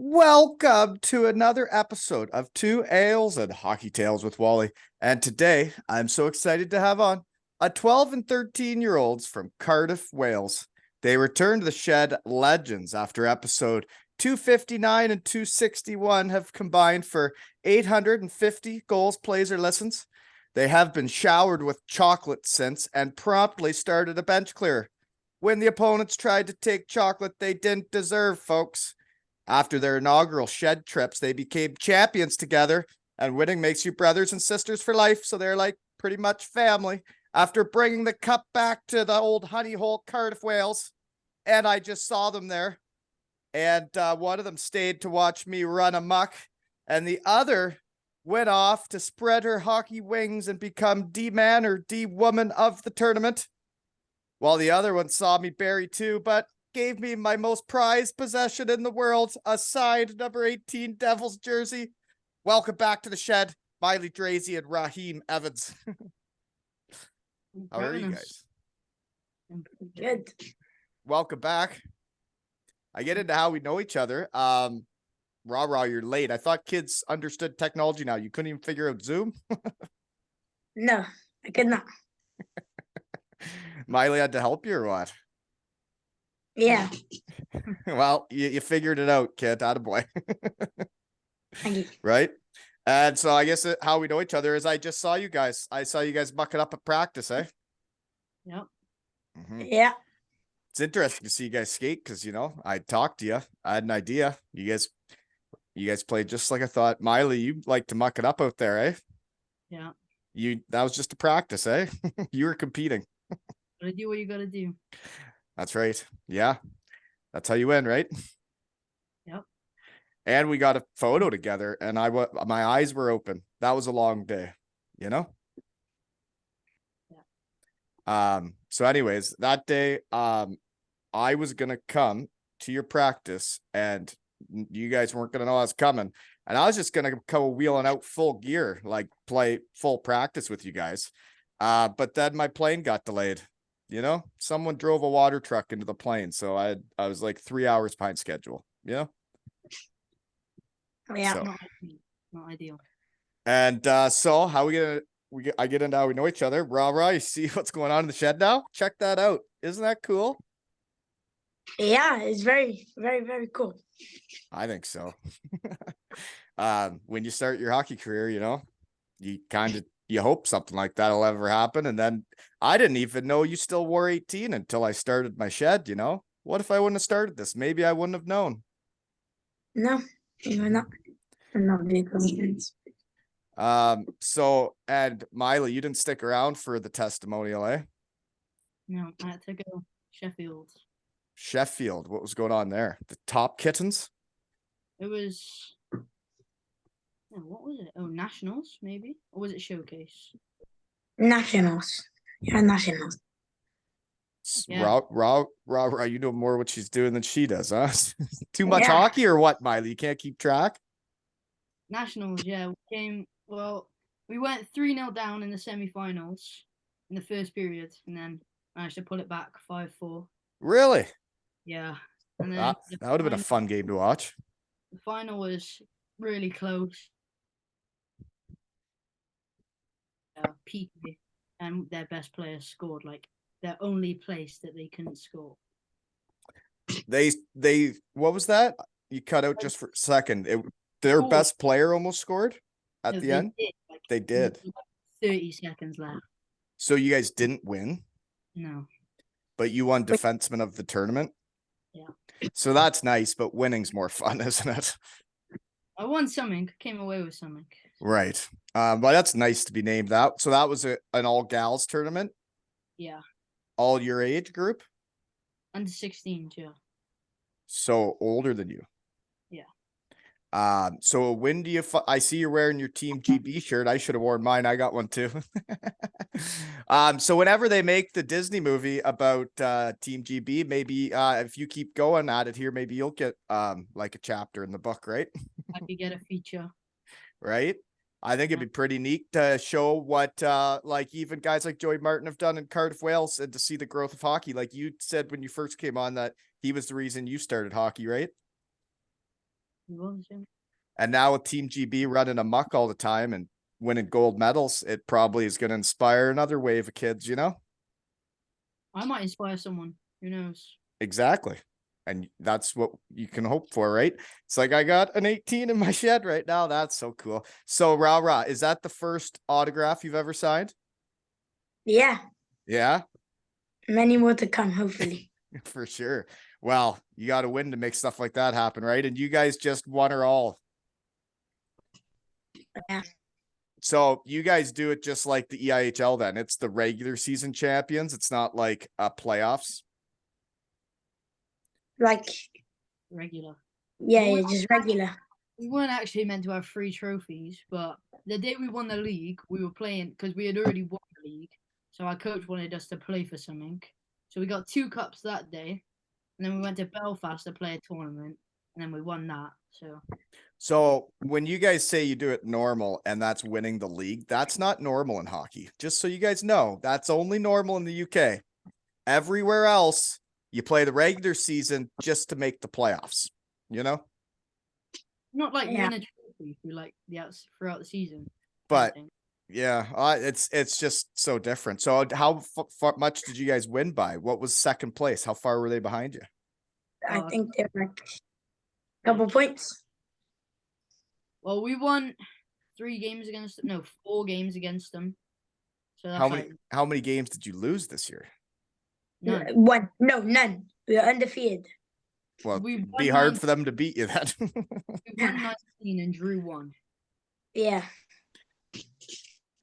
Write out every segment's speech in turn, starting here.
Welcome to another episode of Two Ales and Hockey Tales with Wally. And today I'm so excited to have on a 12 and 13-year-olds from Cardiff, Wales. They returned to the shed legends after episode 259 and 261 have combined for 850 goals, plays, or listens. They have been showered with chocolate since and promptly started a bench clear. When the opponents tried to take chocolate they didn't deserve, folks. After their inaugural shed trips, they became champions together, and winning makes you brothers and sisters for life, so they're like pretty much family. After bringing the cup back to the old honey hole Cardiff, Wales, and I just saw them there, and one of them stayed to watch me run amok, and the other went off to spread her hockey wings and become D-man or D-woman of the tournament, while the other one saw me bury too, but gave me my most prized possession in the world, a signed number 18 Devils jersey. Welcome back to the shed, Miley, Draisey, and Raheem Evans. How are you guys? Good. Welcome back. I get into how we know each other. Rah, you're late. I thought kids understood technology now. You couldn't even figure out Zoom? No, I could not. Miley had to help you or what? Yeah. Well, you figured it out, kid. Attaboy. Thank you. Right? And so I guess how we know each other is I just saw you guys. I saw you guys bucket up at practice, eh? Yep. Mm-hmm. Yeah. It's interesting to see you guys skate because, you know, I talked to you. I had an idea. You guys played just like I thought. Miley, you like to muck it up out there, eh? Yeah. That was just a practice, eh? You were competing. Gotta do what you gotta do. That's right. Yeah. That's how you win, right? Yep. And we got a photo together and my eyes were open. That was a long day, you know? Yeah. So anyways, that day, I was going to come to your practice and you guys weren't going to know I was coming. And I was just going to come wheeling out full gear, like play full practice with you guys. But then my plane got delayed. You know, someone drove a water truck into the plane. So I was like 3 hours behind schedule, you know? Yeah. So, Not ideal. and so how I get into how we know each other. Rah, you see what's going on in the shed now? Check that out. Isn't that cool? Yeah, it's very, very, very cool. I think so. When you start your hockey career, you know, you hope something like that'll ever happen. And then I didn't even know you still wore 18 until I started my shed, you know? What if I wouldn't have started this? Maybe I wouldn't have known. No, you're not. I'm not big friends. So, and Miley, you didn't stick around for the testimonial, eh? No, I had to go Sheffield. Sheffield, what was going on there? The Top Kittens? It was what was it? Oh, Nationals, maybe? Or was it Showcase? Nationals. Yeah, Nationals. Yeah. Raw, you know more what she's doing than she does, huh? Too much Yeah. hockey or what, Miley? You can't keep track? Nationals, yeah. We went 3-0 down in the semi-finals in the first period, and then managed to pull it back 5-4. Really? Yeah. And then That would have been a fun game to watch. The final was really close. PK, and their best player scored, like their only place that they couldn't score. They what was that? You cut out just for a second. Their best player almost scored at the end? They did. 30 seconds left. So you guys didn't win? No. But you won defenseman of the tournament? Yeah. So that's nice, but winning's more fun, isn't it? I won something, came away with something. Right. But that's nice to be named that. So that was an all gals tournament? Yeah. All your age group? Under 16, yeah. So older than you? Yeah. So when do you I see you're wearing your Team GB shirt. I should have worn mine. I got one too. So whenever they make the Disney movie about Team GB, maybe if you keep going at it here, maybe you'll get like a chapter in the book, right? I could get a feature. Right? I think it'd be pretty neat to show what like even guys like Joey Martin have done in Cardiff, Wales, and to see the growth of hockey. Like you said when you first came on that he was the reason you started hockey, right? He was, yeah. And now with Team GB running a muck all the time and winning gold medals, it probably is going to inspire another wave of kids, you know? I might inspire someone. Who knows? Exactly. And that's what you can hope for, right? It's like I got an 18 in my shed right now. That's so cool. So Rah, is that the first autograph you've ever signed? Yeah, Yeah, many more to come, hopefully. for sure. Well, you got to win to make stuff like that happen, right? And you guys just won her all. Yeah. So you guys do it just like the EIHL then. It's the regular season champions. It's not like playoffs. Like, Regular. yeah, just regular. We weren't actually meant to have 3 trophies, but the day we won the league, we were playing because we had already won the league. So our coach wanted us to play for something. So we got 2 cups that day, and then we went to Belfast to play a tournament, and then we won that. So when you guys say you do it normal and that's winning the league, that's not normal in hockey. Just so you guys know, that's only normal in the UK. Everywhere else, you play the regular season just to make the playoffs, you know? Not like Yeah. win a trophy through like throughout the season. But yeah, it's just so different. So how much did you guys win by? What was second place? How far were they behind you? I think they're like a couple points. Well, we won 4 games against them. So that's How many games did you lose this year? None. One. No, none. We are undefeated. Well, We it'd won be hard for them to beat you then. We won 19 and drew 1. Yeah.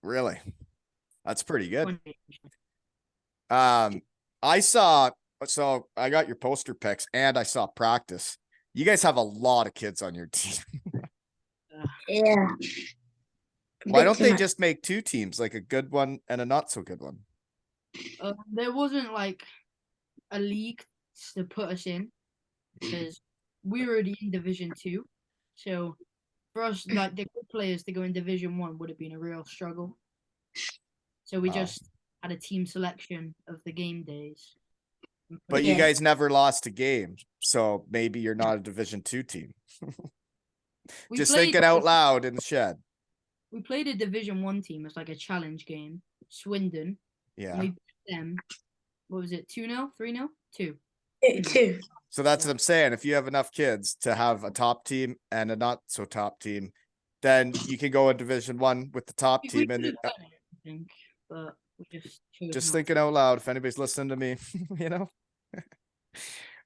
Really? That's pretty good. 20. I got your poster pics and I saw practice. You guys have a lot of kids on your team. Yeah. Why Bit don't too they much. just make 2 teams, like a good one and a not so good one? There wasn't like a league to put us in because we were already in Division 2. So for us, like the good players to go in Division 1 would have been a real struggle. So we Wow. just had a team selection of the game days. But you Yeah. guys never lost a game, so maybe you're not a Division 2 team. We Just played- thinking out loud in the shed. We played a Division 1 team as like a challenge game, Swindon. Yeah. And we beat them. What was it? 2-0? 3-0? 2. Two. So that's what I'm saying. If you have enough kids to have a top team and a not so top team, then you can go in Division 1 with the top We team. could And have done it, I think, but we just chose just not thinking out loud, if anybody's listening to me, you know.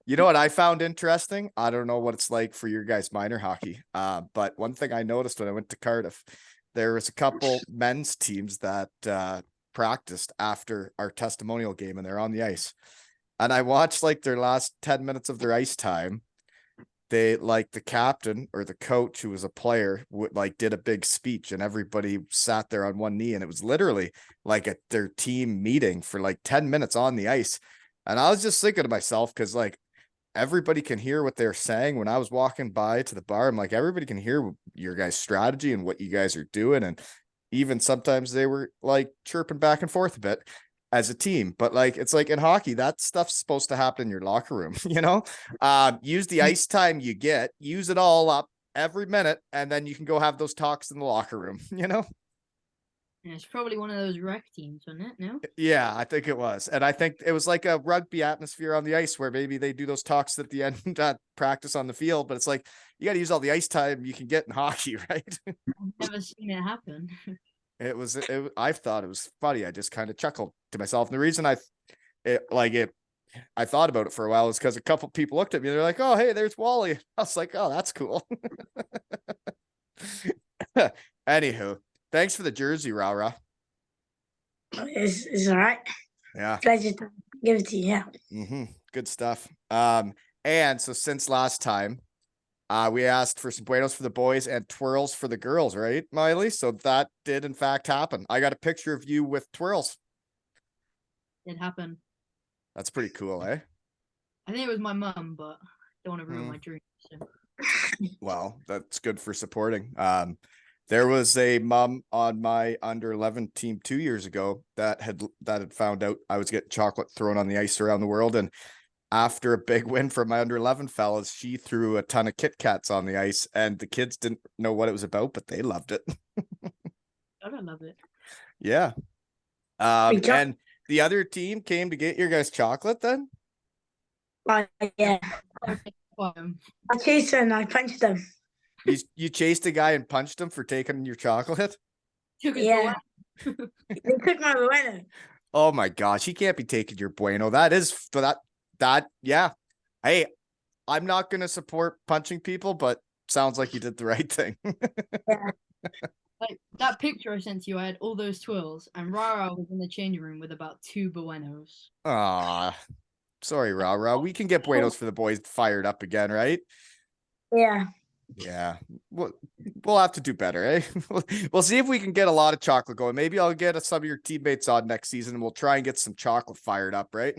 You know what I found interesting? I don't know what it's like for your guys' minor hockey. But one thing I noticed when I went to Cardiff, there was a couple men's teams that practiced after our testimonial game and they're on the ice. And I watched like their last 10 minutes of their ice time. They like the captain or the coach who was a player did a big speech and everybody sat there on one knee and it was literally like their team meeting for like 10 minutes on the ice. And I was just thinking to myself, because like everybody can hear what they're saying. When I was walking by to the bar, I'm like, everybody can hear your guys' strategy and what you guys are doing. And even sometimes they were like chirping back and forth a bit as a team. But like, it's like in hockey, that stuff's supposed to happen in your locker room, you know? Use the ice time you get, use it all up every minute, and then you can go have those talks in the locker room, you know? Yeah, it's probably one of those rec teams, wasn't it? No? Yeah, I think it was. And I think it was like a rugby atmosphere on the ice where maybe they do those talks at the end at practice on the field, but it's like you got to use all the ice time you can get in hockey, right? I've never seen it happen. I thought it was funny. I just kind of chuckled to myself. And the reason I thought about it for a while is because a couple people looked at me and they're like, "Oh, hey, there's Wally." I was like, "Oh, that's cool." Anywho, thanks for the jersey, Rah. It's all right. Yeah. Pleasure to give it to you. Yeah. Good stuff. And so since last time, we asked for some Buenos for the boys and Twirls for the girls, right, Miley? So that did in fact happen. I got a picture of you with Twirls. It happened. That's pretty cool, eh? I think it was my mum, but I don't want to ruin my dream. So. Well, that's good for supporting. There was a mom on my under 11 team 2 years ago that had found out I was getting chocolate thrown on the ice around the world, and after a big win from my under 11 fellas, she threw a ton of Kit Kats on the ice, and the kids didn't know what it was about, but they loved it. I don't love it. Yeah. Good job. And the other team came to get your guys' chocolate then? Yeah. Um, I chased her and I punched them. You chased a guy and punched him for taking your chocolate? took it Yeah. away. They took my Buenos. Oh my gosh, he can't be taking your Bueno. That is for that yeah. Hey, I'm not gonna support punching people, but sounds like you did the right thing. Yeah. Like that picture I sent you, I had all those twirls, and Rara was in the changing room with about 2 Buenos. Ah, sorry, Ra. We can get Buenos for the boys fired up again, right? Yeah. Yeah. We'll have to do better, eh? We'll see if we can get a lot of chocolate going. Maybe I'll get some of your teammates on next season and we'll try and get some chocolate fired up, right?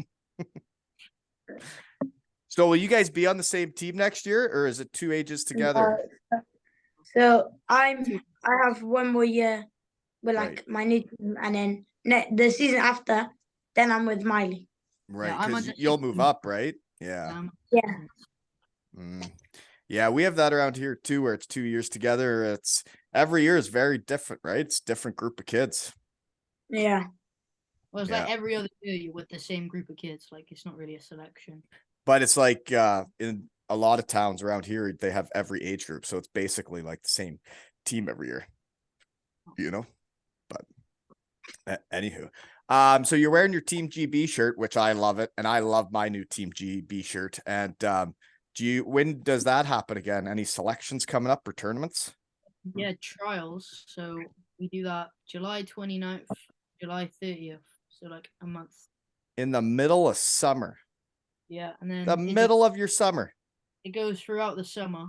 So will you guys be on the same team next year, or is it 2 ages together? So I have 1 more year with like Right. my new team, and then the season after, then I'm with Miley. Right, I'm because on the you'll same move team. up, right? Yeah. Yeah. Yeah, we have that around here too, where it's 2 years together. It's every year is very different, right? It's different group of kids. Yeah. Well, it's Yeah. like every other year you're with the same group of kids. Like it's not really a selection. But it's like in a lot of towns around here, they have every age group. So it's basically like the same team every year, you know? But anywho, so you're wearing your Team GB shirt, which I love it. And I love my new Team GB shirt. And when does that happen again? Any selections coming up or tournaments? Yeah, trials. So we do that July 29th, July 30th. So like a month. In the middle of summer. Yeah, and then The middle of your summer. it goes throughout the summer.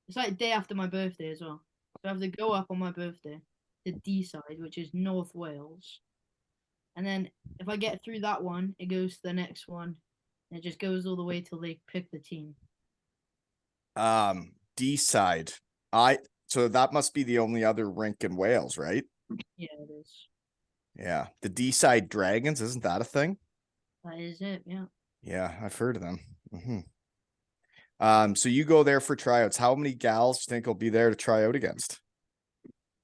It's like day after my birthday as well. So I have to go up on my birthday to D side, which is North Wales. And then if I get through that one, it goes to the next one. And it just goes all the way till they pick the team. D side. So that must be the only other rink in Wales, right? Yeah, it is. Yeah. The D side Dragons, isn't that a thing? That is it, yeah. Yeah, I've heard of them. So you go there for tryouts. How many gals do you think will be there to try out against?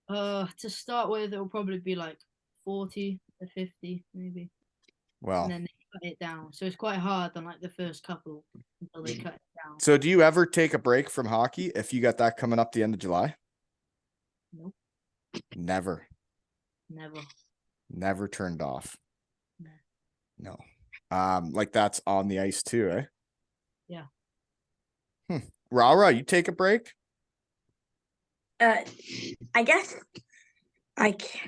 To start with, it'll probably be like 40 to 50, maybe. Well, And then they cut it down. So it's quite hard on like the first couple until they cut it down. so do you ever take a break from hockey if you got that coming up the end of July? Nope. Never. Never. Never turned off. No. No. Like that's on the ice too, eh? Yeah. Rara, you take a break? I guess like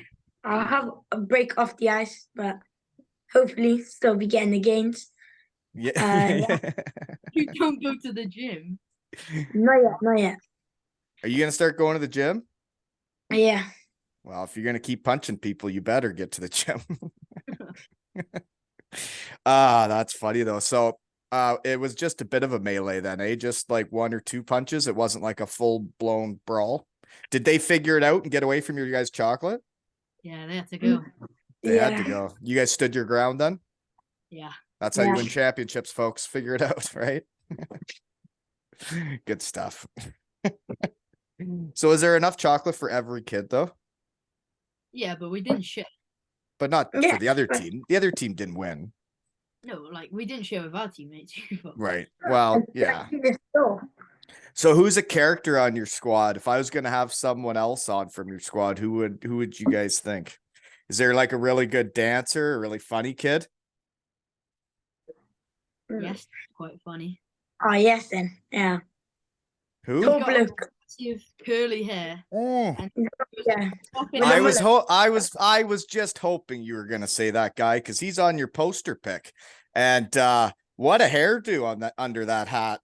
I'll have a break off the ice, but hopefully still be getting the gains. Yeah. You don't go to the gym. Not yet. Are you gonna start going to the gym? Yeah. Well, if you're gonna keep punching people, you better get to the gym. That's funny though. So it was just a bit of a melee then, eh? Just like 1 or 2 punches. It wasn't like a full blown brawl. Did they figure it out and get away from your guys' chocolate? Yeah, they have to go. They had to go. You guys stood your ground then? Yeah. That's how you Yeah. win championships, folks. Figure it out, right? Good stuff. So is there enough chocolate for every kid though? Yeah, but we didn't share. But not Yeah. for the other team. The other team didn't win. No, like we didn't share with our teammates. Right. Well, yeah. So, So who's a character on your squad? If I was gonna have someone else on from your squad, who would you guys think? Is there like a really good dancer, a really funny kid? Yes, quite funny. Oh yes, then yeah. Who? Tall got- bloke. Massive curly hair. Oh, And Yeah. popping I out- I was just hoping you were gonna say that guy because he's on your poster pick. And what a hairdo on that under that hat.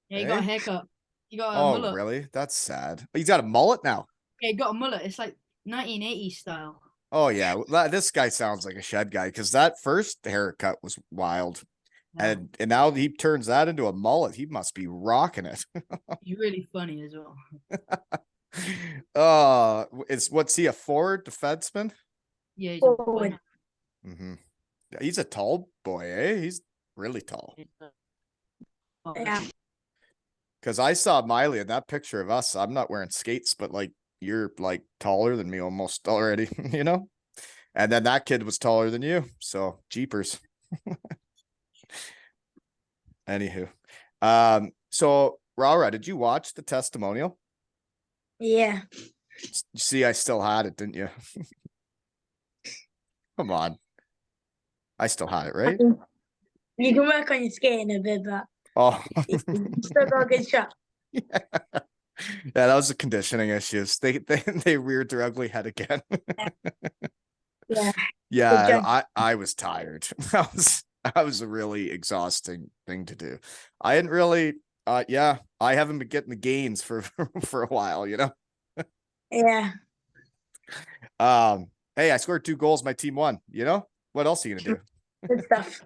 Yeah, he got a Eh? haircut. He got a Oh, mullet. really? That's sad. He's got a mullet now. Yeah, he got a mullet. It's like 1980s style. Oh yeah, this guy sounds like a shed guy because that first haircut was wild. Yeah, And now he turns that into a mullet. He must be rocking it. he's really funny as well. What's he, a forward defenseman? Yeah, he's a Forward. funny. He's a tall boy, eh? really tall. Yeah. Because I saw Miley in that picture of us. I'm not wearing skates, but like you're like taller than me almost already, you know? And then that kid was taller than you. So jeepers. Anywho. So Rara, did you watch the testimonial? Yeah. You see, I still had it, didn't you? Come on. I still had it, right? You can work on your skating a bit, but Oh, you still got a good shot. yeah. Yeah, that was the conditioning issues. They reared their ugly head again. Yeah. Yeah, I was tired. That was a really exhausting thing to do. I didn't really yeah, I haven't been getting the gains for for a while, you know. Yeah. Hey, I scored 2 goals, my team won, you know? What else are you gonna do? Good stuff.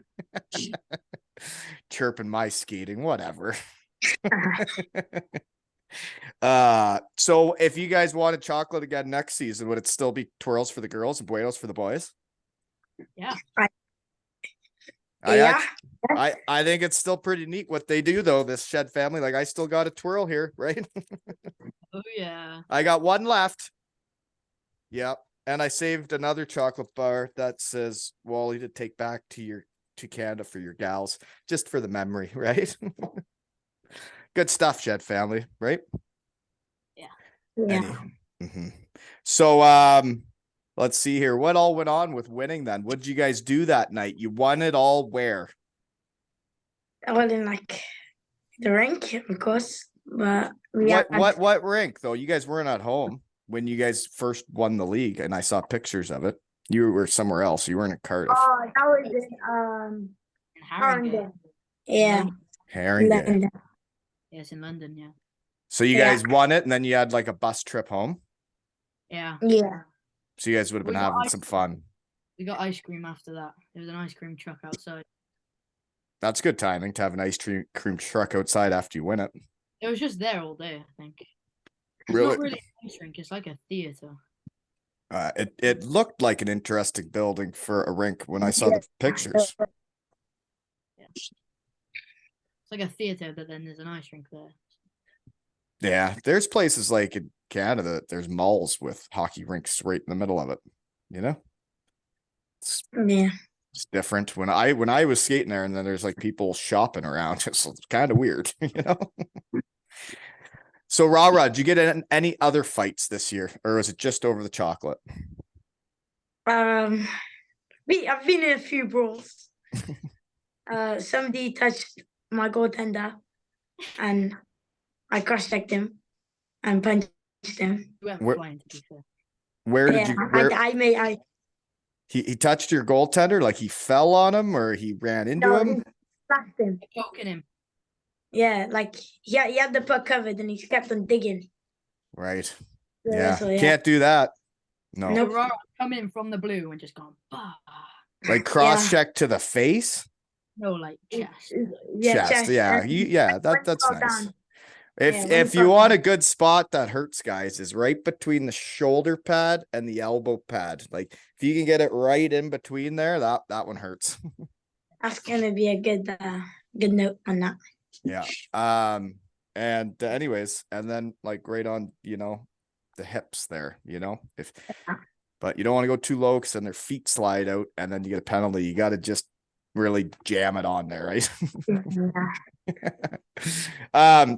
Chirping my skating, whatever. So if you guys wanted chocolate again next season, would it still be Twirls for the girls and Buenos for the boys? Yeah. I think it's still pretty neat what they do though, this Shed family. Like I still got a twirl here, right? Oh yeah. I got one left. Yep. And I saved another chocolate bar that says Wally to take back to Canada for your gals, just for the memory, right? Good stuff, Shed family, right? Yeah. So let's see here. What all went on with winning then? What did you guys do that night? You won it all where? I wasn't like the rink, of course, but we had What rink though? You guys weren't at home when you guys first won the league, and I saw pictures of it. You were somewhere else. You weren't in Cardiff. Oh, that was in In Harringay. London. Yeah. Harringay. London. Yes, in London. Yeah. So you Yeah. guys won it, and then you had like a bus trip home. Yeah. Yeah. So you guys would have been We got having some fun. We got ice cream after that. There was an ice cream truck outside. That's good timing to have an ice cream truck outside after you win it. It was just there all day, I think. It's Really? not really an ice rink. It's like a theater. It looked like an interesting building for a rink when I saw the pictures. Yeah. It's like a theater, but then there's an ice rink there. Yeah, there's places like in Canada, there's malls with hockey rinks right in the middle of it. You know, Yeah. it's different. When I was skating there, and then there's like people shopping around. It's kind of weird, you know. So, Rara, did you get in any other fights this year, or was it just over the chocolate? I've been in a few brawls. Somebody touched my goaltender, and I cross-checked him and punched him. We went Where- flying, to be fair. Where did Yeah, you? Where I he touched your goaltender? Like he fell on him, or he ran into no, him? he slashed him. Poking him. Yeah, like he had the puck covered and he kept on digging. Right. So Yeah. that's what- Can't do that. No. Nope. Aurora come in from the blue and just gone, bah. Like cross check to the face. No, like chest. Yeah, Chest. Yeah. and That's fell nice. down. If Yeah, if one you fell want down. a good spot that hurts, guys, is right between the shoulder pad and the elbow pad. Like if you can get it right in between there, that one hurts. That's gonna be a good note on that. Yeah. And anyways, and then like right on, you know, the hips there, you know, but you don't want to go too low because then their feet slide out and then you get a penalty. You got to just really jam it on there, right?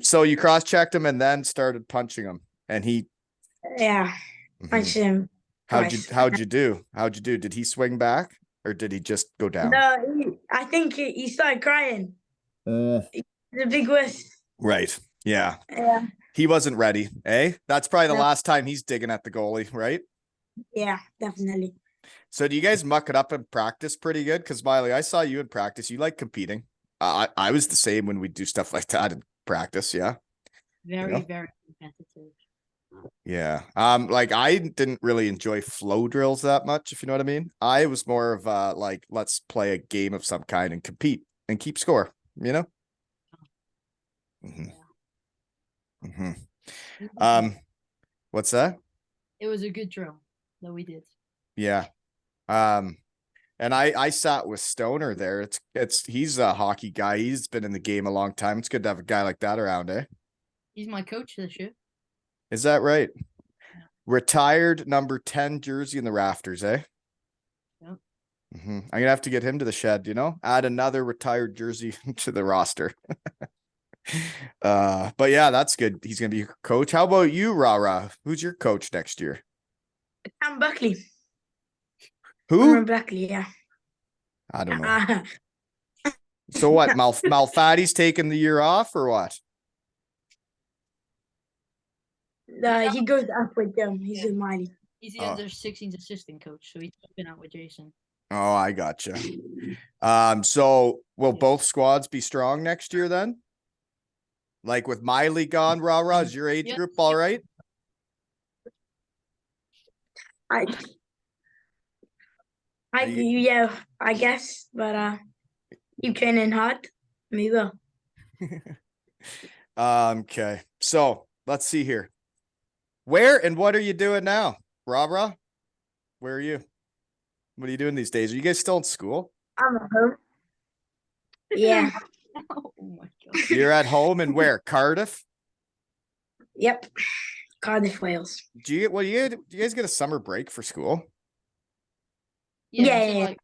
So you cross-checked him and then started punching him, and he punched him. How'd twice. you do? Did he swing back or did he just go down? No, I think he started crying. The big wuss. Right. Yeah. Yeah. He wasn't ready, eh? That's probably the No. last time he's digging at the goalie, right? Yeah, definitely. So do you guys muck it up in practice pretty good? Because Miley, I saw you in practice. You like competing. I was the same when we do stuff like that in practice. Yeah. Very, very competitive. Yeah. Like I didn't really enjoy flow drills that much, if you know what I mean. I was more of like, let's play a game of some kind and compete and keep score, you know? What's that? It was a good drill that we did. Yeah. And I sat with Stoner there. He's a hockey guy. He's been in the game a long time. It's good to have a guy like that around, eh? He's my coach this year. Is that right? Yeah. Retired number 10 jersey in the rafters, eh? Yep. I'm gonna have to get him to the shed, add another retired jersey to the roster. But yeah, that's good. He's gonna be your coach. How about you, Rara? Who's your coach next year? I'm Buckley. Who? Cameron Buckley, yeah. I don't know. So what? Malfatti's taking the year off or what? He goes up with them. He's with Miley. He's the under 16s assistant coach, so he's been out with Jason. Oh, I gotcha. So will both squads be strong next year then? Like with Miley gone, Rara, is your age group all right? Yeah, I guess, but keep training hard. We will. Okay, so let's see here. Where and what are you doing now, Rara? Where are you? What are you doing these days? Are you guys still in school? I'm at home. Yeah. Oh my god. You're at home and where? Cardiff? Yep. Cardiff, Wales. Do you guys get a summer break for school? Yeah. Yeah.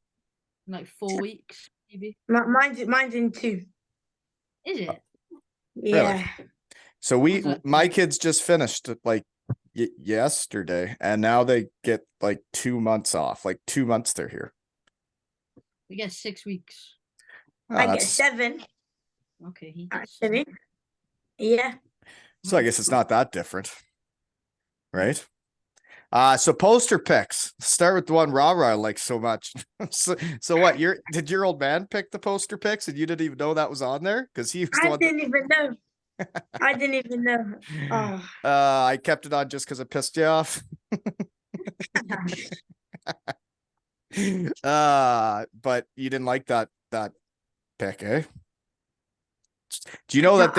Like 4 weeks, maybe. Mine's in 2. Is it? Yeah. Really? So my kids just finished like yesterday, and now they get like 2 months off. Like 2 months they're here. We get 6 weeks. Oh, I get 7. Okay, he gets Actually. Yeah. So I guess it's not that different, right? So poster picks. Start with the one Rara likes so much. so what? Did your old man pick the poster picks, and you didn't even know that was on there? Because he was the I one. didn't even know. I didn't even know. Oh. I kept it on just because it pissed you off. But you didn't like that pick, eh? Do you know that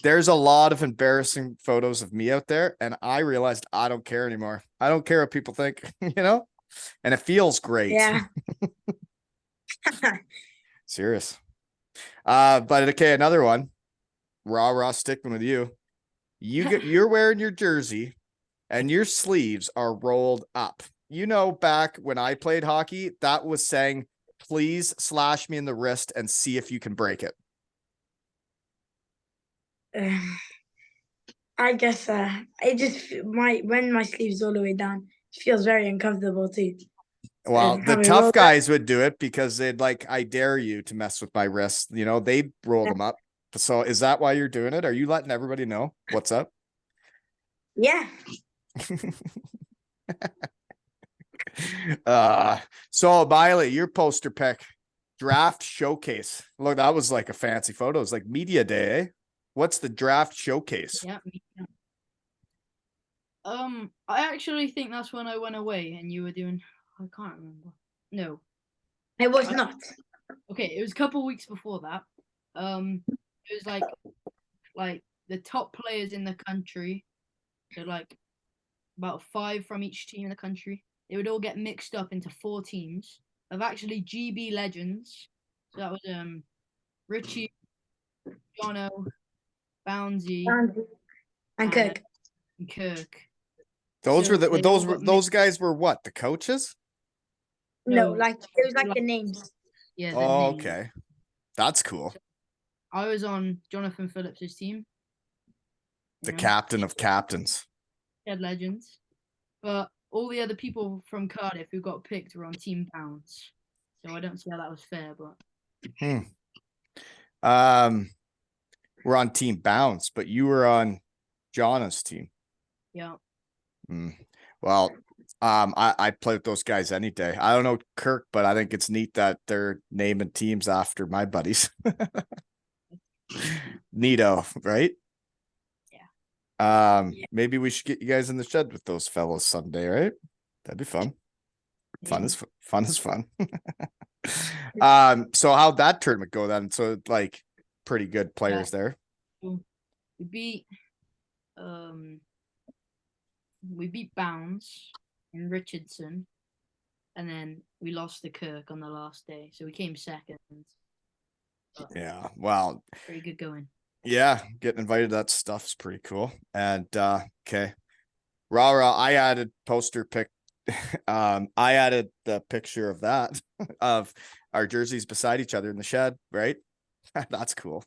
there's a lot of embarrassing photos of me out there, and I realized I don't care anymore. I don't care what people think, and it feels great. Yeah. Serious. But okay, another one. Raw sticking with you. You're wearing your jersey and your sleeves are rolled up. Back when I played hockey, that was saying, please slash me in the wrist and see if you can break it. I guess it just when my sleeves all the way down, it feels very uncomfortable too. Well, the tough guys would do it because they'd like, I dare you to mess with my wrist. They'd roll them up. So is that why you're doing it? Are you letting everybody know what's up? Yeah. So Miley, your poster pick, draft showcase. Look, that was like a fancy photo. It's like media day. Eh? What's the draft showcase? Yeah. I actually think that's when I went away and you were doing. I can't remember. No, it was not. Okay, it was a couple weeks before that. It was like the top players in the country. So like about 5 from each team in the country. They would all get mixed up into 4 teams of actually GB legends. So that was Richie, Jono, Bouncy, and Kirk. And Kirk. Those guys were what? The coaches? No, like it was like the names. Yeah. Oh, okay. That's cool. So I was on Jonathan Phillips's team. The captain of captains. He had legends. But all the other people from Cardiff who got picked were on Team Bounce. So I don't see how that was fair, but we're on Team Bounce, but you were on Jonna's team. Yeah. Well, I play with those guys any day. I don't know Kirk, but I think it's neat that they're naming teams after my buddies. Neato, right? Yeah. Maybe we should get you guys in the shed with those fellows someday, right? That'd be fun. Fun is fun. So how'd that tournament go then? So like pretty good players there. We beat Bounce and Richardson. and then we lost to Kirk on the last day, so we came second. But Yeah. Well, pretty good going. yeah, getting invited to that stuff's pretty cool. And okay. Rah, I added poster pic. I added the picture of that of our jerseys beside each other in the shed, right? That's cool.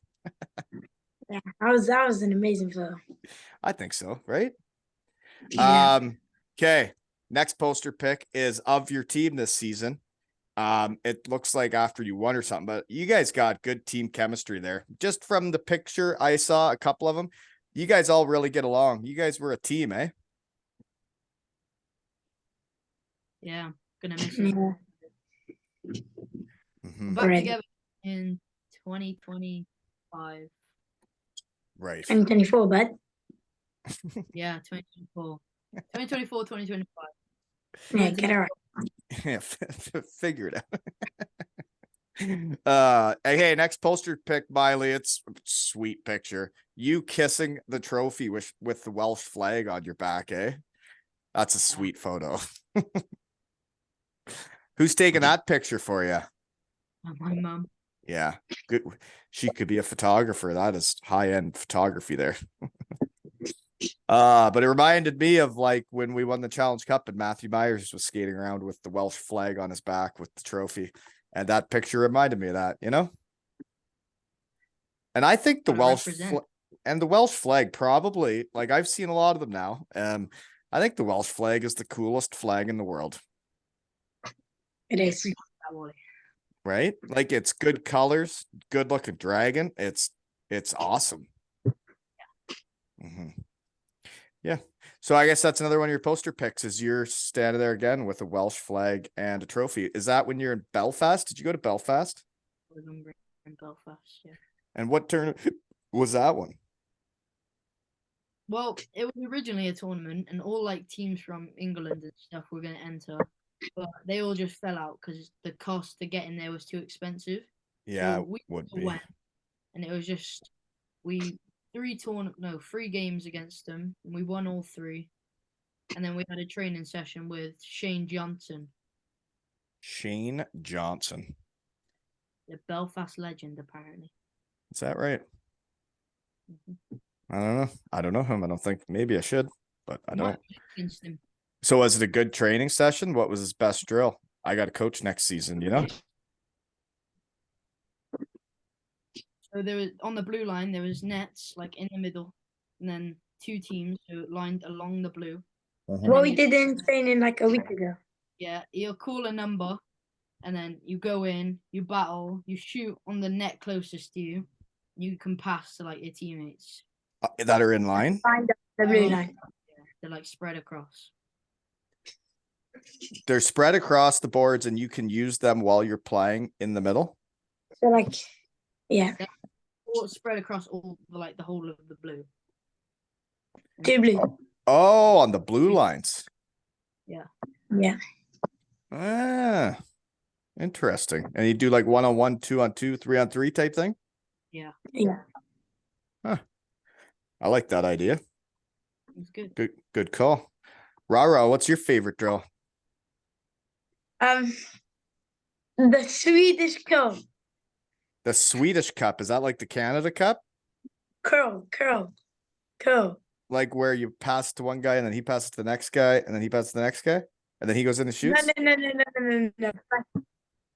Yeah, that was an amazing photo. I think so, right? Yeah. Okay. Next poster pic is of your team this season. It looks like after you won or something, but you guys got good team chemistry there. Just from the picture I saw, a couple of them, you guys all really get along. You guys were a team, eh? Yeah, gonna miss it. Yeah. Mhm. Back Right. together in 2025. Right. 2024, bud. Yeah, 2024. 2024, 2025. Yeah, get it right. Yeah, figure it out. Hey, next poster pic, Miley. It's a sweet picture. You kissing the trophy with the Welsh flag on your back, eh? That's a sweet photo. Who's taking that picture for you? My mum. Yeah, good. She could be a photographer. That is high-end photography there. But it reminded me of like when we won the Challenge Cup and Matthew Myers was skating around with the Welsh flag on his back with the trophy. And that picture reminded me of that, you know? And I think the Gotta Welsh represent. and the Welsh flag probably, like I've seen a lot of them now. I think the Welsh flag is the coolest flag in the world, It is. That way. right? Like it's good colors, good looking dragon. It's awesome. Yeah. So I guess that's another one of your poster picks is you're standing there again with a Welsh flag and a trophy. Is that when you're in Belfast? Did you go to Belfast? Remember in Belfast, yeah. And what turn was that one? Well, it was originally a tournament, and all like teams from England and stuff were going to enter, but they all just fell out because the cost to get in there was too expensive. Yeah, we would all be. went, and it was just three games against them, and we won all three. And then we had a training session with Shane Johnson, Shane Johnson. the Belfast legend, apparently. Is that right? Mhm. I don't know. I don't know him. I don't think maybe I should, but I You might don't. play against him. So was it a good training session? What was his best drill? I got a coach next season, you know? So there was on the blue line, there was nets like in the middle, and then two teams so lined along the blue. What we did in training like a week ago. Yeah, you'll call a number, and then you go in, you battle, you shoot on the net closest to you. You can pass to like your teammates. That are in line? Find the blue line. Yeah, they're like spread across. They're spread across the boards and you can use them while you're playing in the middle. So like, yeah, Or spread across all the whole of the blue. two blue. Oh, on the blue lines. Yeah. Ah, interesting. And you do like 1-on-1, 2-on-2, 3-on-3 type thing? Yeah, Yeah. I like that idea. it's good. Good call. Rara, what's your favorite drill? The Swedish curl. The Swedish Cup. Is that like the Canada Cup? Curl. Like where you pass to one guy and then he passes to the next guy and then he passes to the next guy and then he goes in and shoots? No.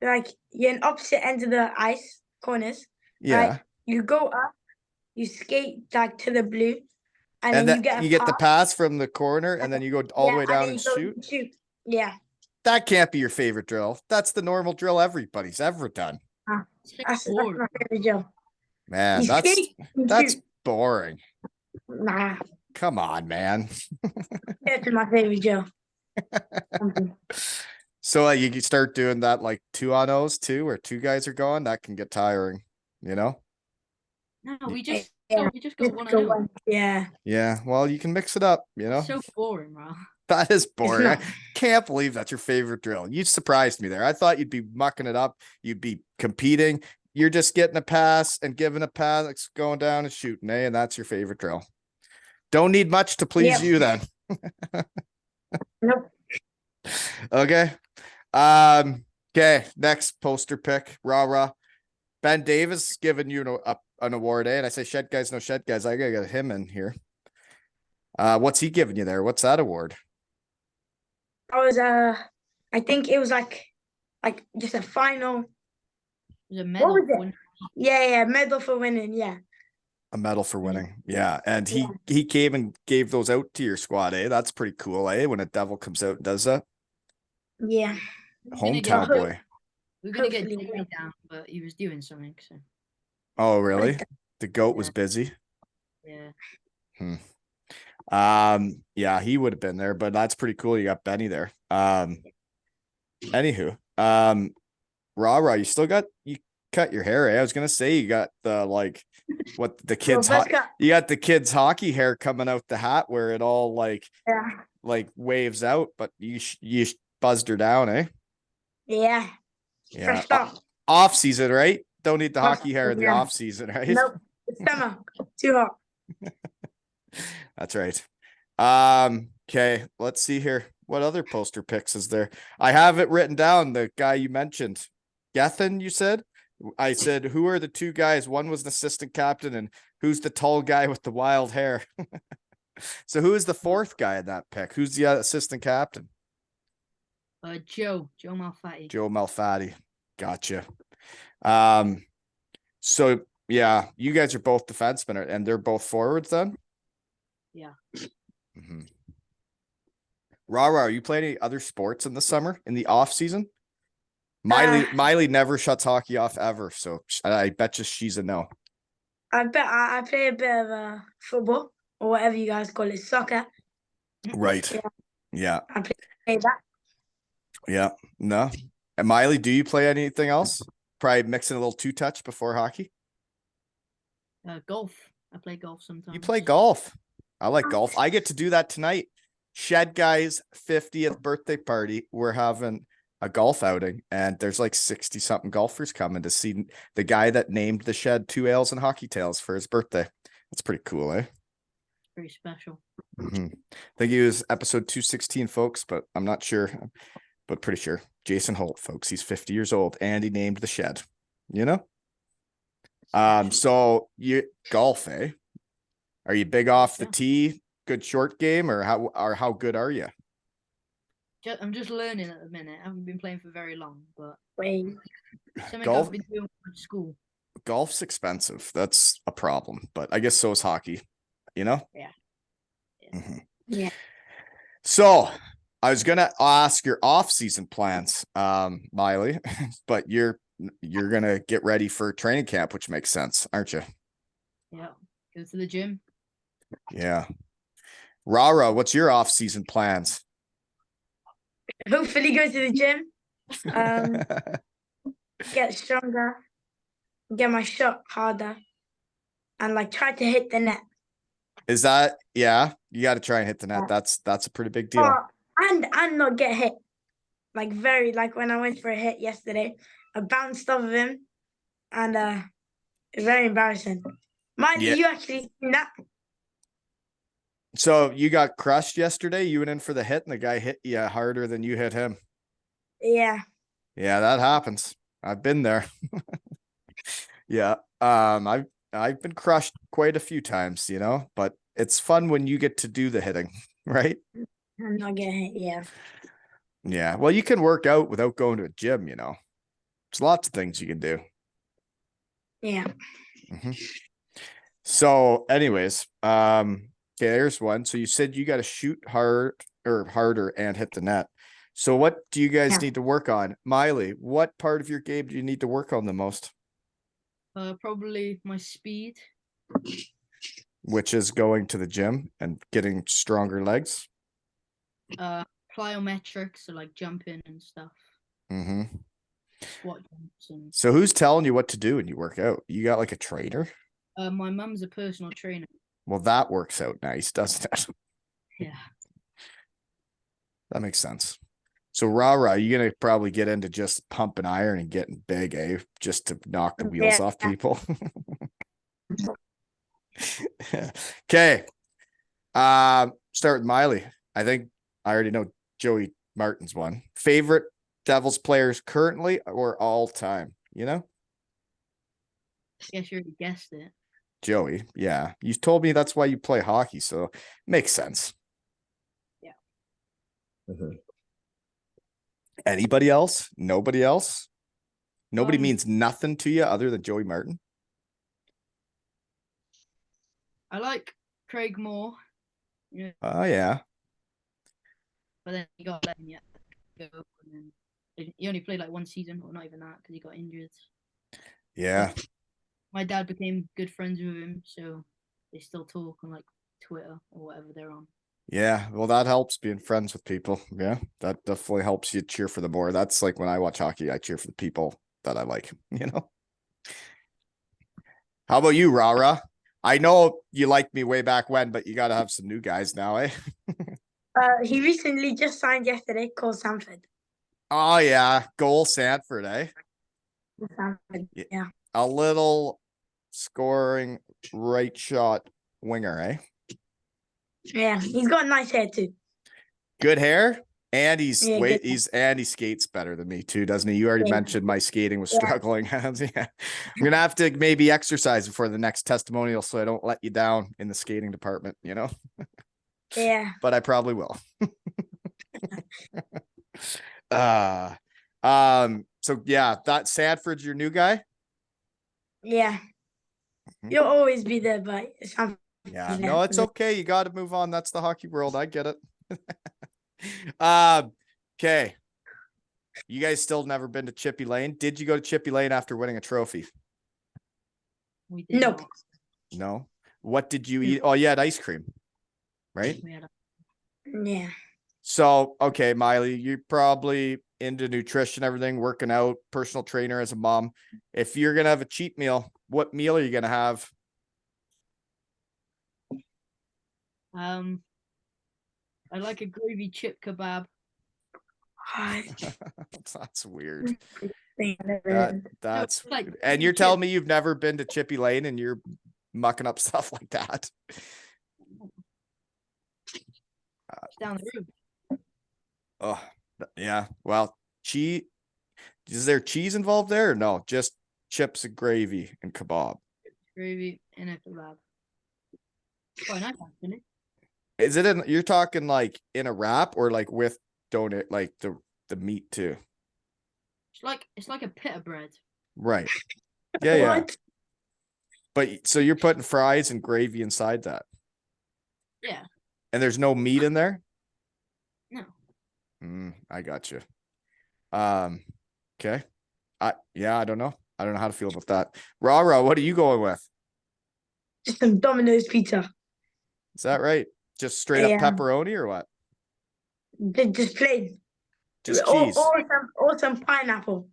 Like you're in opposite ends of the ice corners. Yeah. Right? You go up, you skate like to the blue, and And then then you get the pass from the corner and then you go all the way down and shoot. Yeah. That can't be your favorite drill. That's the normal drill everybody's ever done. That's my favorite drill. Man, You skate, you that's shoot. boring. Nah, Come on, man. that's my favorite drill. So you can start doing that like 2-on-O's too, where two guys are going. That can get tiring, you know? No, we just Yeah. go one and one. Yeah. Yeah. Well, you can mix it up, you know? So boring, bro. That is boring. I not. can't believe that's your favorite drill. You surprised me there. I thought you'd be mucking it up. You'd be competing. You're just getting a pass and giving a pass, going down and shooting, eh? And that's your favorite drill. Don't need much to please Yep. you then. Nope. Okay. Okay, next poster pick. Rah. Ben Davis giving you an award, eh? And I say shed guys, no shed guys. I gotta get him in here. What's he giving you there? What's that award? I was I think it was like just a final. It was a What medal. was it? Yeah, medal for winning. Yeah. A medal for winning. Yeah. And Yeah. he came and gave those out to your squad, eh? That's pretty cool, eh? When a devil comes out and does that. Yeah. Hometown boy. We're gonna get Hopefully. Jamie down, but he was doing something. So Oh, really? The goat was busy. yeah. Yeah, he would have been there, but that's pretty cool. You got Benny there. Anywho, Rah, you cut your hair, eh? I was gonna say you got the what the kids you got the kids hockey hair coming out the hat where it all waves out, but you buzzed her down, eh? Yeah. Yeah. Fresh out. Off season, right? Don't need the hockey hair in the off season, right? Nope. It's summer. Too hot. That's right. Okay, let's see here. What other poster picks is there? I have it written down. The guy you mentioned, Gethin, you said? I said, who are the two guys? One was an assistant captain, and who's the tall guy with the wild hair? So who is the fourth guy in that pick? Who's the assistant captain? Joe Malfatti. Joe Malfatti. Gotcha. So yeah, you guys are both defensemen, and they're both forwards then? Yeah. Mm-hmm. Rah, are you playing any other sports in the summer, in the off season? Miley never shuts hockey off ever, so I bet you she's a no. I bet I play a bit of football or whatever you guys call it, soccer. Right. Yeah. I play that. Yeah. No. And Miley, do you play anything else? Probably mixing a little two-touch before hockey? Golf. I play golf sometimes. You play golf. I like golf. I get to do that tonight. Shed Guy's 50th birthday party. We're having a golf outing, and there's like 60 something golfers coming to see the guy that named the shed 2 ales and hockey tails for his birthday. That's pretty cool, eh? Pretty special. Mm-hmm. I think he was episode 216, folks, but I'm not sure, but pretty sure. Jason Holt, folks, he's 50 years old, and he named the shed, you know? So you golf, eh? Are you big off the tee? Good short game, or how good are you? I'm just learning at the minute. I haven't been playing for very long, but golf, I've been doing at school. Golf's expensive. That's a problem, but I guess so is hockey. You know? Yeah. Mm-hmm. Yeah. So I was gonna ask your off-season plans, Miley, but you're gonna get ready for training camp, which makes sense, aren't you? Yeah. Go to the gym. Yeah. Rah, what's your off-season plans? Hopefully go to the gym. Get stronger. Get my shot harder. And try to hit the net. Is that you got to try and hit the net. That's a pretty big deal. And not get hit. When I went for a hit yesterday, I bounced off of him, and it's very embarrassing. You actually seen that? So you got crushed yesterday. You went in for the hit, and the guy hit you harder than you hit him. Yeah. Yeah, that happens. I've been there. Yeah. I've been crushed quite a few times, but it's fun when you get to do the hitting, right? I'm not getting hit, yeah. Yeah. Well, you can work out without going to a gym, There's lots of things you can do. Yeah. Mm-hmm. So anyways, okay, there's one. So you said you got to shoot harder and hit the net. So what do you guys need to work on? Miley, what part of your game do you need to work on the most? Probably my speed. Which is going to the gym and getting stronger legs? Plyometrics, so jumping and stuff. Mm-hmm. Squat jumps and... So who's telling you what to do when you work out? You got a trainer? My mum's a personal trainer. Well, that works out nice, doesn't it? Yeah. That makes sense. So Rah, you're going to probably get into just pumping iron and getting big, eh? Just to knock the wheels off people. Okay. Start with Miley. I think I already know Joey Martin's one. Favorite Devils players currently or all time, you know? Guess you already guessed it. Joey, yeah. You told me that's why you play hockey, so makes sense. Yeah. Anybody else? Nobody else? Nobody Um, means nothing to you other than Joey Martin? I like Craig Moore. Yeah, Oh, yeah. but then he got let him yet go, and then he only played like one season, or not even that, because he got injured. Yeah. My dad became good friends with him, so they still talk on like Twitter or whatever they're on. Yeah. Well, that helps being friends with people. Yeah. That definitely helps you cheer for the more. That's like when I watch hockey, I cheer for the people that I like, you know? How about you, Rara? I know you liked me way back when, but you got to have some new guys now, eh? He recently just signed yesterday, called Sanford. Oh, yeah. Goal Sanford, eh? Sanford, yeah. A little scoring right shot winger, eh? Yeah, he's got nice hair too. Good hair. And he Good. skates better than me too, doesn't he? You already Yeah. mentioned my skating was Yeah. struggling. Yeah. I'm gonna have to maybe exercise before the next testimonial so I don't let you down in the skating department, you know? Yeah. But I probably will. So yeah, that Sanford's your new guy. Yeah. Mhm. You'll always be there, but Sanford. Yeah, no, it's okay. You got to move on. That's the hockey world. I get it. Okay. You guys still never been to Chippy Lane? Did you go to Chippy Lane after winning a trophy? We did Nope. not. No. What did you eat? Oh, you had ice cream, right? We had a, Yeah. So, okay, Miley, you're probably into nutrition, everything, working out, personal trainer as a mom. If you're gonna have a cheat meal, what meal are you gonna have? I like a gravy chip kebab. That's weird. Yeah. That's like weird. And you're telling me you've never been to Chippy Lane and you're mucking up stuff like that? Down the road. Oh, yeah. Well, cheese. Is there cheese involved there or no? Just chips and gravy and kebab. Gravy and a kebab. Quite nice, actually. Is it in, you're talking like in a wrap or like with donut, like the meat too? It's like a pita bread. Right. Yeah, yeah. What? But so you're putting fries and gravy inside that. Yeah. And there's no meat in there? No. I got you. Okay. I don't know. I don't know how to feel about that. Rara, what are you going with? Just some Domino's pizza. Is that right? Just straight up Yeah. pepperoni or what? Just plain. Just cheese. Or some pineapple.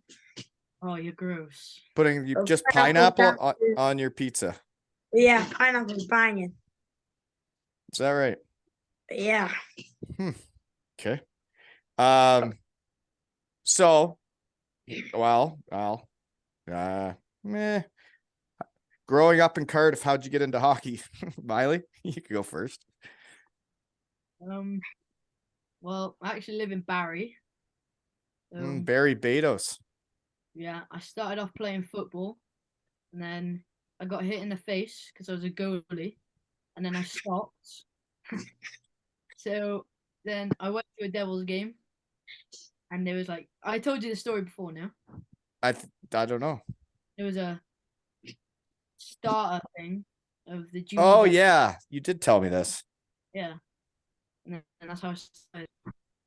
Oh, you're gross. Putting you Oh, just pineapple pineapple on your pizza. Yeah, pineapple's banging. Is that right? Yeah. Okay. So, well, meh. Growing up in Cardiff, how'd you get into hockey? Miley, you could go first. Well, I actually live in Barry. Barry Betos. Yeah, I started off playing football, and then I got hit in the face because I was a goalie, and then I stopped. So then I went to a Devils game, and there was like I told you the story before now. I don't know. There was a starter thing of the junior. Oh Devils. yeah, you did tell me this. Yeah, and that's how I started.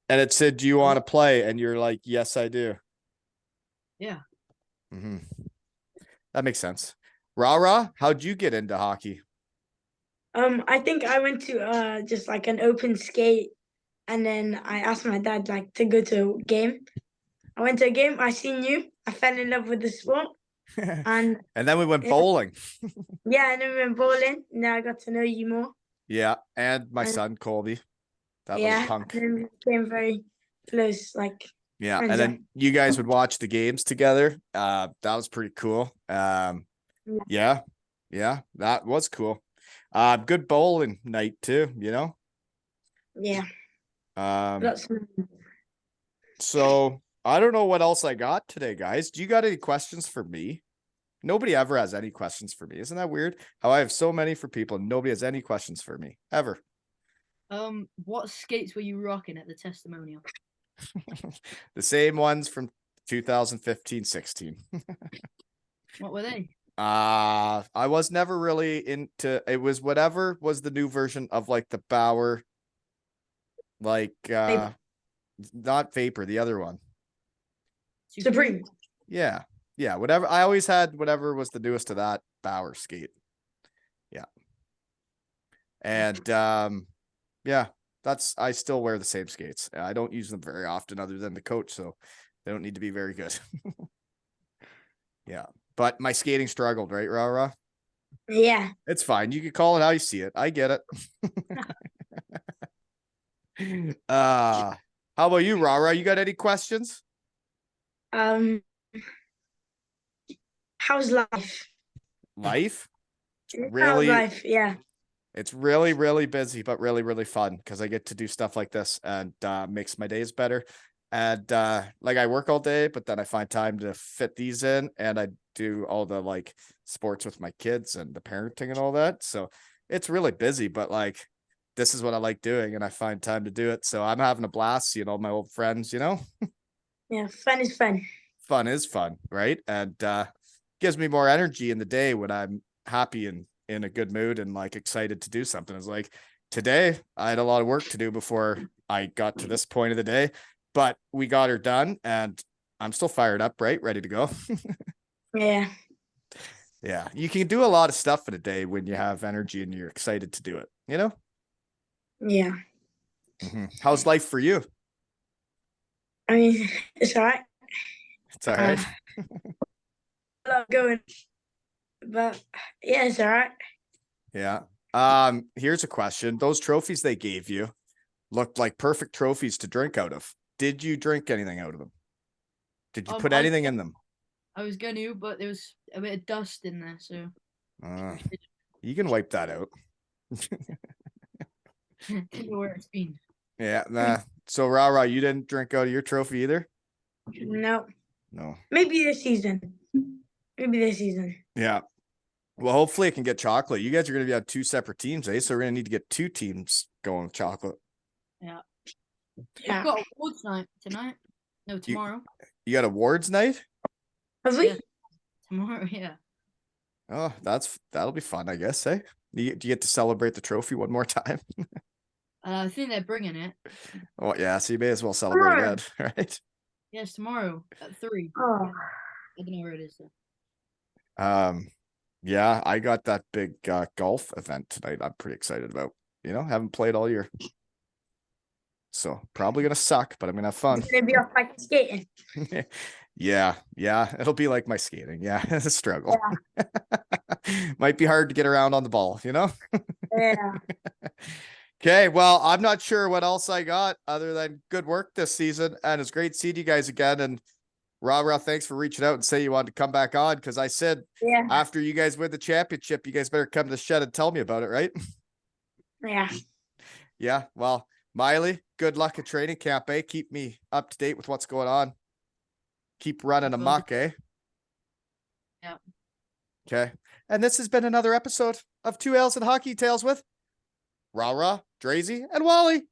And it said, "Do you want to play?" And you're like, "Yes, I do." Yeah. That makes sense. Rara, how'd you get into hockey? I think I went to just like an open skate, and then I asked my dad like to go to a game. I went to a game. I seen you. I fell in love with the sport, and then we went yeah. bowling. Yeah, and then we went bowling. Now I got to know you more. Yeah, and my And son Colby, that little yeah, punk. and then we became very close, like Yeah, friends. and then you guys would watch the games together. That was pretty cool. Yeah, that was cool. Good bowling night too, you know? Yeah. Um, That's so I don't know what else I got today, guys. Do you got any questions for me? Nobody ever has any questions for me. Isn't that weird? How I have so many for people and nobody has any questions for me ever. What skates were you rocking at the testimonial? The same ones from 2015-16. What were they? I was never really into it. Was whatever was the new version of like the Bauer, like Vapor. not Vapor, the other one. Supreme. Yeah. Yeah, whatever. I always had whatever was the newest to that Bauer skate. Yeah. And yeah, I still wear the same skates. I don't use them very often other than the coach, so they don't need to be very good. Yeah. But my skating struggled, right, Rara? Yeah. It's fine. You can call it how you see it. I get it. How about you, Rara? You got any questions? How's life? Life? How's Really, life? Yeah. it's really, really busy, but really, really fun because I get to do stuff like this and makes my days better. And like I work all day, but then I find time to fit these in and I do all the like sports with my kids and the parenting and all that. So it's really busy, but like this is what I like doing and I find time to do it. So I'm having a blast seeing all my old friends, you know? Yeah. Fun is fun. Fun is fun, right? And gives me more energy in the day when I'm happy and in a good mood and like excited to do something. It's like today I had a lot of work to do before I got to this point of the day, but we got her done and I'm still fired up, right? Ready to go. Yeah. Yeah. You can do a lot of stuff in a day when you have energy and you're excited to do it, you know? Yeah. How's life for you? I mean, it's all right. It's all right. I love going, but yeah, it's all right. Yeah. Here's a question. Those trophies they gave you looked like perfect trophies to drink out of. Did you drink anything out of them? Did you put anything in them? I was going to, but there was a bit of dust in there, so You can wipe that out. Didn't know where it's been. Yeah, nah. So Rara, you didn't drink out of your trophy either? No. No. Maybe this season. Maybe this season. Yeah. Well, hopefully it can get chocolate. You guys are going to be on two separate teams, eh? So we're going to need to get two teams going with chocolate. Yeah. Yeah. We've got awards night tonight. No, tomorrow. You got awards night? Have we? Yeah. Tomorrow, yeah. Oh, that'll be fun, I guess, eh? Do you get to celebrate the trophy one more time? I think they're bringing it. Oh, yeah. So you may as well celebrate Tomorrow. again, right? Yes, tomorrow at 3. Oh. I don't know where it is though. Yeah, I got that big golf event tonight. I'm pretty excited about. You know, haven't played all year. So probably gonna suck, but I'm gonna have fun. It's gonna be off like skating. Yeah, it'll be like my skating. Yeah, it's a struggle. Yeah. Might be hard to get around on the ball, you know? Yeah. Okay, well, I'm not sure what else I got other than good work this season. And it's great seeing you guys again. And Ra, thanks for reaching out and say you wanted to come back on because I said after you guys win the championship, you guys better come to the shed and tell me about it, right? Yeah. Yeah, well, Miley, good luck at training camp, eh? Keep me up to date with what's going on. Keep running amok, eh? Yeah. Okay. And this has been another episode of Two Ales and Hockey Tales with Draisey, and Wally.